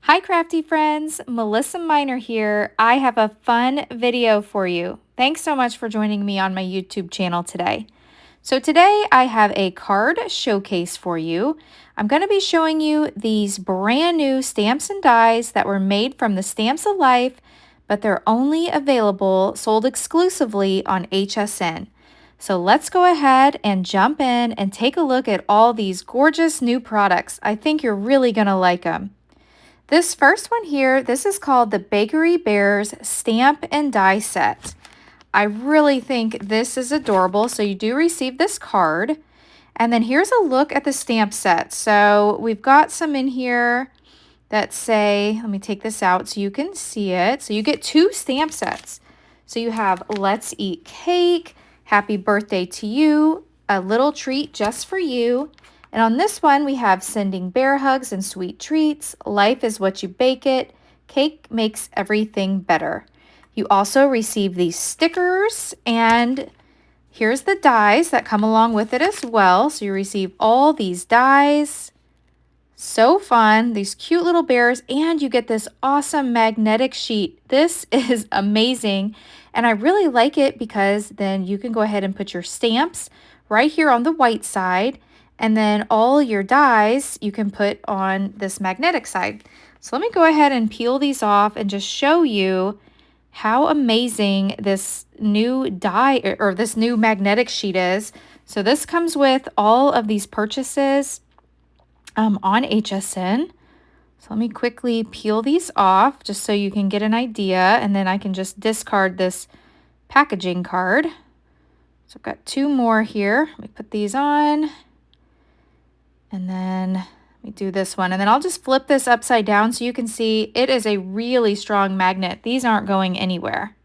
Hi crafty friends, Melissa Minor here. I have a fun video for you. Thanks so much for joining me on my YouTube channel today. So today I have a card showcase for you. I'm going to be showing you these brand new stamps and dies that were made from the Stamps of Life, but they're only available, sold exclusively on HSN. So let's go ahead and jump in and take a look at all these gorgeous new products. I think you're really going to like them. This first one here, this is called the Bakery Bears Stamp and Die Set. I really think this is adorable. So you do receive this card. And then here's a look at the stamp set. So we've got some in here that say, let me take this out so you can see it. So you get two stamp sets. So you have Let's Eat Cake, Happy Birthday to You, a little treat just for you. And on this one, we have Sending Bear Hugs and Sweet Treats, Life is What You Bake It, Cake Makes Everything Better. You also receive these stickers, and here's the dies that come along with it as well. So you receive all these dies. So fun, these cute little bears, and you get this awesome magnetic sheet. This is amazing, and I really like it because then you can go ahead and put your stamps right here on the white side, and then all your dies you can put on this magnetic side. So let me go ahead and peel these off and just show you how amazing this new die or this new magnetic sheet is. So this comes with all of these purchases on HSN. So let me quickly peel these off just so you can get an idea, and then I can just discard this packaging card. So I've got two more here. Let me put these on. And then let me do this one. And then I'll just flip this upside down so you can see it is a really strong magnet. These aren't going anywhere.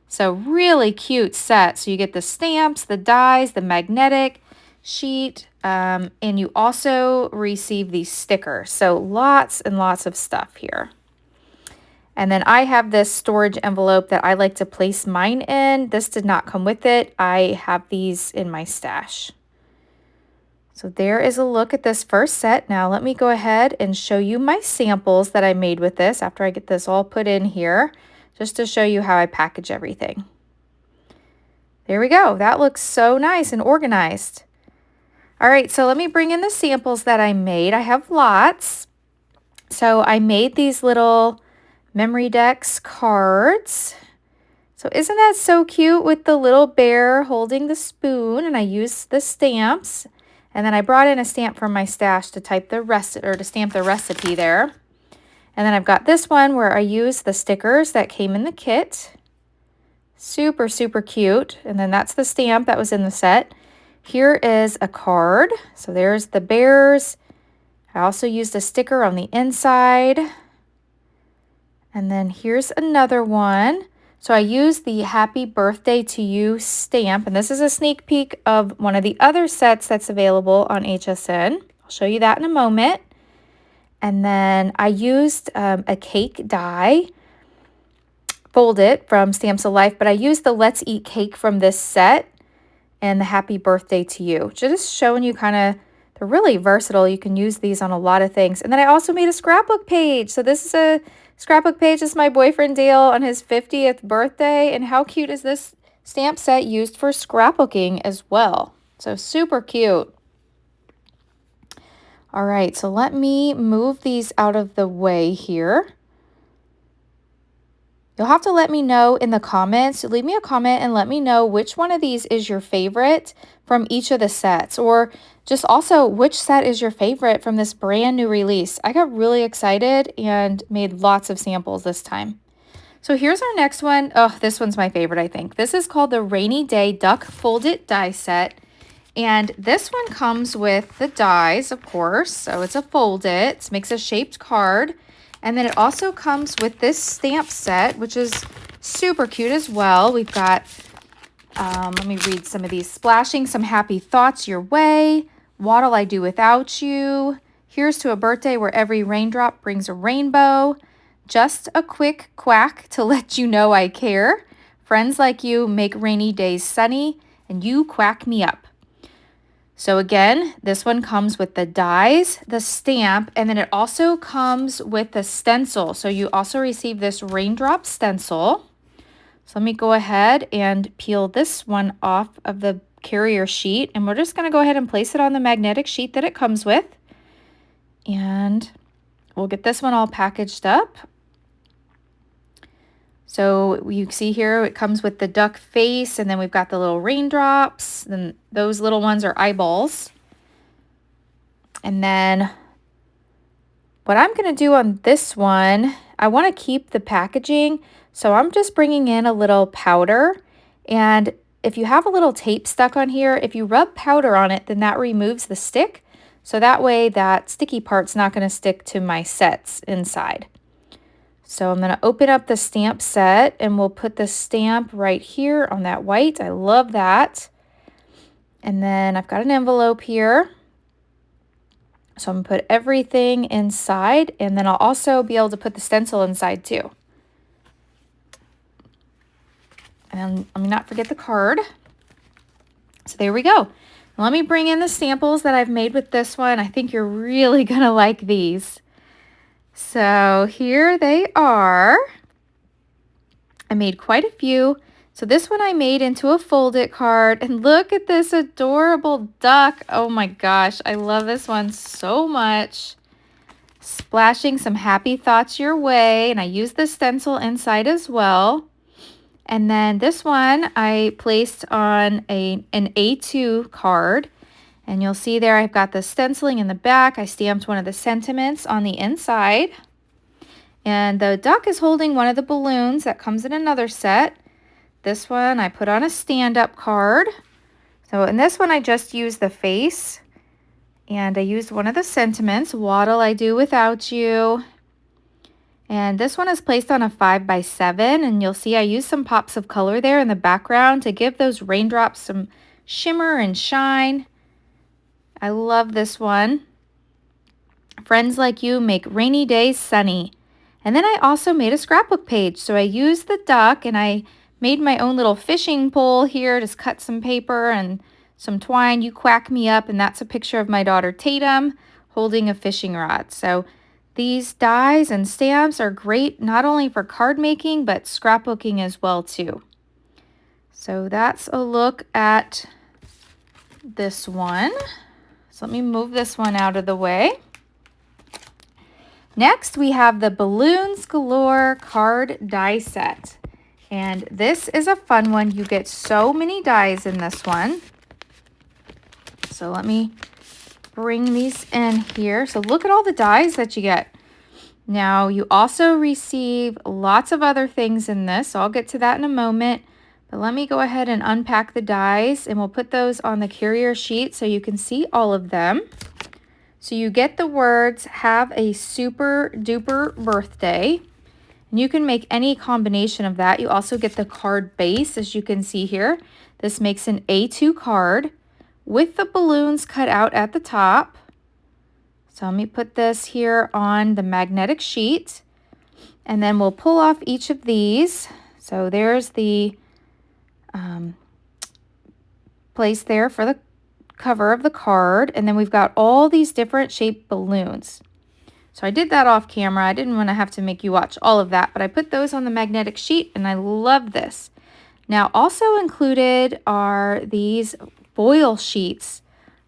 So really cute set. So you get the stamps, the dies, the magnetic sheet, and you also receive these stickers. So lots and lots of stuff here. And then I have this storage envelope that I like to place mine in. This did not come with it. I have these in my stash. So there is a look at this first set. Now let me go ahead and show you my samples that I made with this after I get this all put in here, just to show you how I package everything. There we go. That looks so nice and organized. All right, so let me bring in the samples that I made. I have lots. So I made these little memory decks cards. So isn't that so cute with the little bear holding the spoon? And I used the stamps. And then I brought in a stamp from my stash to type the to stamp the recipe there. And then I've got this one where I used the stickers that came in the kit. Super, super cute. And then that's the stamp that was in the set. Here is a card. So there's the bears. I also used a sticker on the inside. And then here's another one. So I used the Happy Birthday to You stamp, and this is a sneak peek of one of the other sets that's available on HSN. I'll show you that in a moment. And then I used a cake die, fold it from Stamps of Life, but I used the Let's Eat Cake from this set and the Happy Birthday to You. Just showing you kind of, they're really versatile. You can use these on a lot of things. And then I also made a scrapbook page. So this is a scrapbook page. Is my boyfriend Dale on his 50th birthday. And how cute is this stamp set used for scrapbooking as well? So super cute. All right, so let me move these out of the way here. You'll have to let me know in the comments. Leave me a comment and let me know which one of these is your favorite from each of the sets, or just also which set is your favorite from this brand new release. I got really excited and made lots of samples this time. So here's our next one. Oh, this one's my favorite, I think. This is called the Rainy Day Duck Folded Die Set. And this one comes with the dies, of course. So it's a fold it. It makes a shaped card. And then it also comes with this stamp set, which is super cute as well. We've got, let me read some of these. Splashing some happy thoughts your way. What'll I do without you? Here's to a birthday where every raindrop brings a rainbow. Just a quick quack to let you know I care. Friends like you make rainy days sunny, and you quack me up. So again, this one comes with the dies, the stamp, and then it also comes with the stencil. So you also receive this raindrop stencil. So let me go ahead and peel this one off of the carrier sheet, and we're just going to go ahead and place it on the magnetic sheet that it comes with. And we'll get this one all packaged up. So you see here, it comes with the duck face, and then we've got the little raindrops, and those little ones are eyeballs. And then what I'm going to do on this one, I want to keep the packaging, so I'm just bringing in a little powder. And if you have a little tape stuck on here, if you rub powder on it, then that removes the stick. So that way that sticky part's not going to stick to my sets inside. So I'm going to open up the stamp set, and we'll put the stamp right here on that white. I love that. And then I've got an envelope here. So I'm going to put everything inside, and then I'll also be able to put the stencil inside too. And let me not forget the card. So there we go. Let me bring in the samples that I've made with this one. I think you're really going to like these. So here they are. I made quite a few. So this one I made into a fold-it card, and look at this adorable duck. Oh my gosh, I love this one so much. Splashing some happy thoughts your way, and I used the stencil inside as well. And then this one I placed on an A2 card, and you'll see there I've got the stenciling in the back. I stamped one of the sentiments on the inside. And the duck is holding one of the balloons that comes in another set. This one I put on a stand-up card. So in this one I just used the face. And I used one of the sentiments, What'll I Do Without You. And this one is placed on a 5x7. And you'll see I used some pops of color there in the background to give those raindrops some shimmer and shine. I love this one. Friends like you make rainy days sunny. And then I also made a scrapbook page. So I used the duck, and I made my own little fishing pole here. Just cut some paper and some twine. You quack me up, and that's a picture of my daughter Tatum holding a fishing rod. So these dies and stamps are great not only for card making, but scrapbooking as well too. So that's a look at this one. So let me move this one out of the way. Next, we have the Balloons Galore card die set. And this is a fun one. You get so many dies in this one. So let me bring these in here. So look at all the dies that you get. Now, you also receive lots of other things in this. So I'll get to that in a moment. But let me go ahead and unpack the dies, and we'll put those on the carrier sheet so you can see all of them. So you get the words, have a super duper birthday. And you can make any combination of that. You also get the card base, as you can see here. This makes an A2 card with the balloons cut out at the top. So let me put this here on the magnetic sheet. And then we'll pull off each of these. So there's the place there for the cover of the card, and then we've got all these different shaped balloons. So I did that off camera. I didn't want to have to make you watch all of that, but I put those on the magnetic sheet, and I love this. Now, also included are these foil sheets.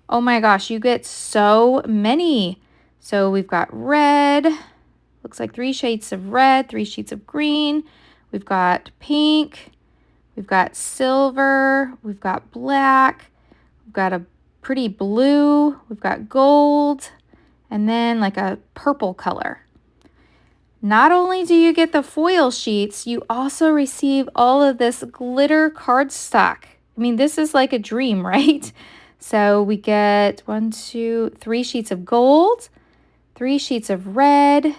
Oh my gosh, you get so many. So we've got red, looks like 3 shades of red, 3 sheets of green. We've got pink, we've got silver, we've got black, we've got a pretty blue, we've got gold, and then like a purple color. Not only do you get the foil sheets, you also receive all of this glitter cardstock. I mean, this is like a dream, right? So we get 1, 2, 3 sheets of gold, 3 sheets of red,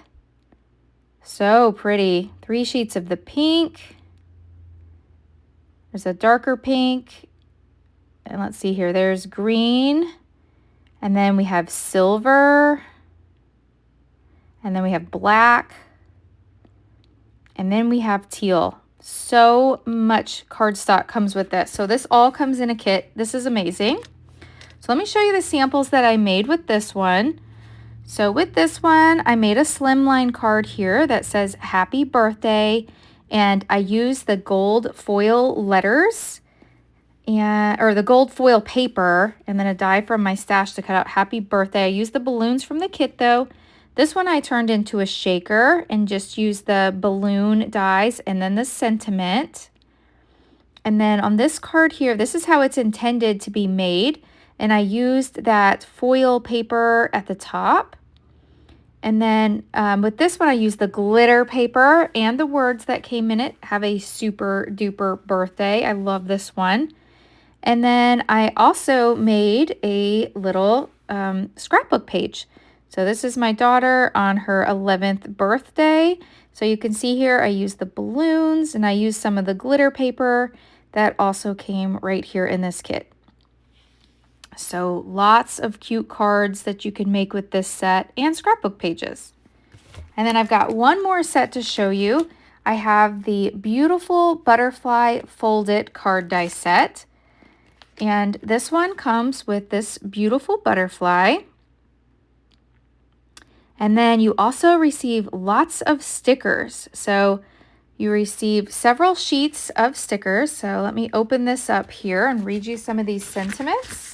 so pretty, 3 sheets of the pink, there's a darker pink, and let's see here, there's green, and then we have silver, and then we have black, and then we have teal. So much cardstock comes with this. So this all comes in a kit. This is amazing. So let me show you the samples that I made with this one. So with this one, I made a slimline card here that says happy birthday, and I used the gold foil letters or the gold foil paper, and then a die from my stash to cut out happy birthday. I used the balloons from the kit though. This one I turned into a shaker and just used the balloon dies and then the sentiment. And then on this card here, this is how it's intended to be made. And I used that foil paper at the top. And then with this one, I used the glitter paper, and the words that came in it have a super duper birthday. I love this one. And then I also made a little scrapbook page. So this is my daughter on her 11th birthday. So you can see here I used the balloons and I used some of the glitter paper that also came right here in this kit. So lots of cute cards that you can make with this set and scrapbook pages. And then I've got one more set to show you. I have the beautiful butterfly folded card die set. And this one comes with this beautiful butterfly. And then you also receive lots of stickers. So you receive several sheets of stickers. So let me open this up here and read you some of these sentiments.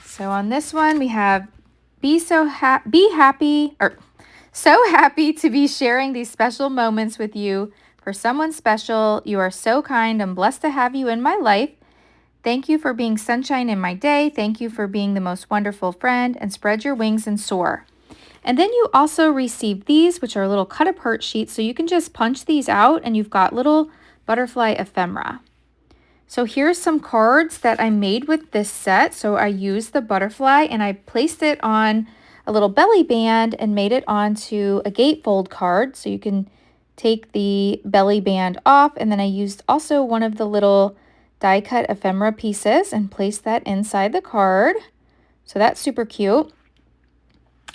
So on this one, we have so happy to be sharing these special moments with you. For someone special, you are so kind. I'm blessed to have you in my life. Thank you for being sunshine in my day. Thank you for being the most wonderful friend, and spread your wings and soar. And then you also receive these, which are little cut apart sheets. So you can just punch these out and you've got little butterfly ephemera. So here's some cards that I made with this set. So I used the butterfly and I placed it on a little belly band and made it onto a gatefold card. So you can take the belly band off, and then I used also one of the little die cut ephemera pieces and placed that inside the card. So that's super cute.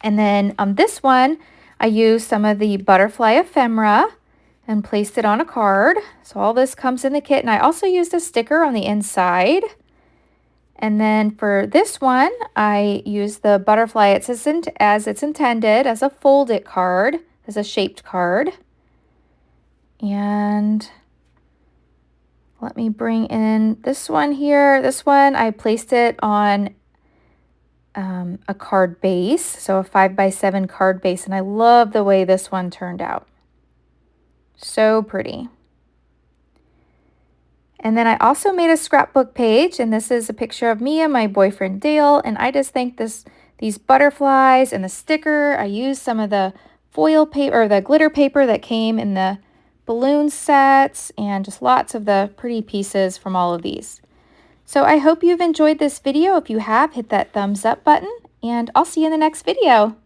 And then on this one, I used some of the butterfly ephemera and placed it on a card. So all this comes in the kit, and I also used a sticker on the inside. And then for this one, I used the butterfly as it's intended, as a folded card, as a shaped card. And let me bring in this one here. This one, I placed it on a card base, so a 5x7 card base, and I love the way this one turned out. So pretty. And then I also made a scrapbook page, and this is a picture of me and my boyfriend Dale, and I just think these butterflies and the sticker, I used some of the foil paper or the glitter paper that came in the balloon sets, and just lots of the pretty pieces from all of these. So I hope you've enjoyed this video. If you have, hit that thumbs up button, and I'll see you in the next video.